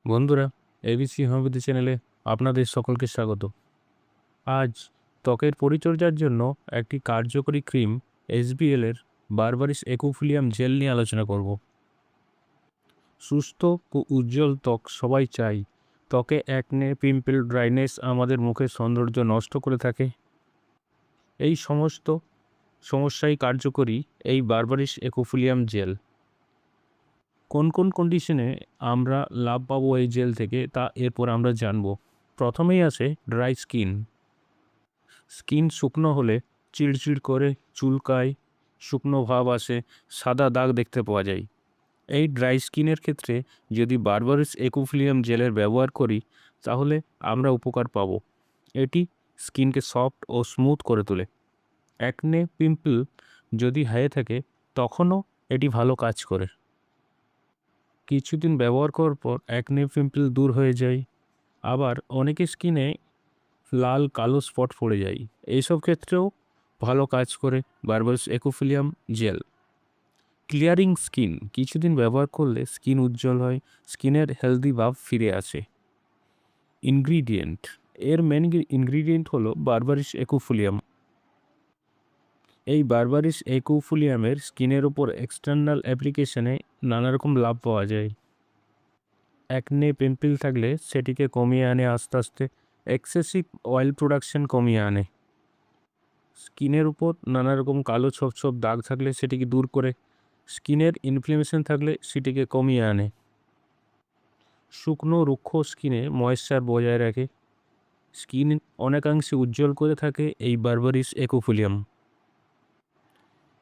বন্ধুরা, ABC homeopathy চ্যানেলে আপনাদের সকলকে স্বাগত। আজ ত্বকের পরিচর্যার জন্য একটি কার্যকরী ক্রিম এসবিএল এর বারবারিস একুফিলিয়াম জেল নিয়ে আলোচনা করব। সুস্থ ও উজ্জ্বল ত্বক সবাই চাই। ত্বকে অ্যাকনে, পিম্পল, ড্রাইনেস আমাদের মুখের সৌন্দর্য নষ্ট করে থাকে। এই সমস্ত সমস্যায় কার্যকরী এই বারবারিস একুফিলিয়াম জেল। কোন কোন কন্ডিশনে আমরা লাভ পাবো এই জেল থেকে তা এরপর আমরা জানব। প্রথমেই আসে ড্রাই স্কিন। স্কিন শুকনো হলে চিড়চিড় করে, চুলকায়, শুকনো ভাব আসে, সাদা দাগ দেখতে পাওয়া যায়। এই ড্রাই স্কিনের ক্ষেত্রে যদি বারবারিস একুফিলিয়াম জেলের ব্যবহার করি তাহলে আমরা উপকার পাবো। এটি স্কিনকে সফট ও স্মুথ করে তোলে। অ্যাকনে, পিম্পল যদি হয়ে থাকে তখনও এটি ভালো কাজ করে। কিছুদিন ব্যবহার করার পর অ্যাকনে, পিম্পল দূর হয়ে যায়। আবার অনেকের স্কিনে লাল কালো স্পট পড়ে যায়। এইসব ক্ষেত্রেও ভালো কাজ করে বারবারিস একুফিলিয়াম জেল। ক্লিয়ারিং স্কিন, কিছুদিন ব্যবহার করলে স্কিন উজ্জ্বল হয়, স্কিনের হেলদি ভাব ফিরে আসে। ইনগ্রিডিয়েন্ট, এর মেন ইনগ্রিডিয়েন্ট হলো বারবারিস একুফিলিয়াম। এই বারবারিস একুফিলিয়ামের স্কিনের উপর এক্সটার্নাল অ্যাপ্লিকেশনে নানা রকম লাভ পাওয়া যায়। অ্যাকনে, পিম্পল থাকলে সেটিকে কমিয়ে আনে আস্তে আস্তে। এক্সেসিভ অয়েল প্রোডাকশন কমিয়ে আনে। স্কিনের উপর নানা রকম কালো ছোপ ছোপ দাগ থাকলে সেটিকে দূর করে। স্কিনের ইনফ্লেমেশন থাকলে সেটিকে কমিয়ে আনে। শুকনো রুক্ষ স্কিনে ময়েশ্চার বজায় রাখে। স্কিন অনেকাংশে উজ্জ্বল করে থাকে এই বারবারিস একুফিলিয়াম।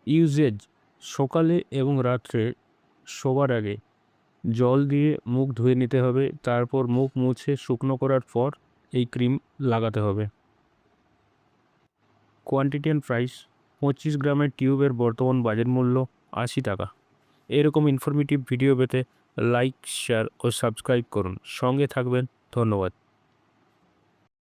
ইউজেজ, সকালে এবং রাত্রে শোবার আগে জল দিয়ে মুখ ধুয়ে নিতে হবে, তারপর মুখ মুছে শুকনো করার পর এই ক্রিম লাগাতে হবে। কোয়ান্টিটি অ্যান্ড প্রাইস, 25 গ্রামের টিউবের বর্তমান বাজার মূল্য 80 টাকা। এরকম ইনফরমেটিভ ভিডিও পেতে লাইক, শেয়ার ও সাবস্ক্রাইব করুন। সঙ্গে থাকবেন। ধন্যবাদ।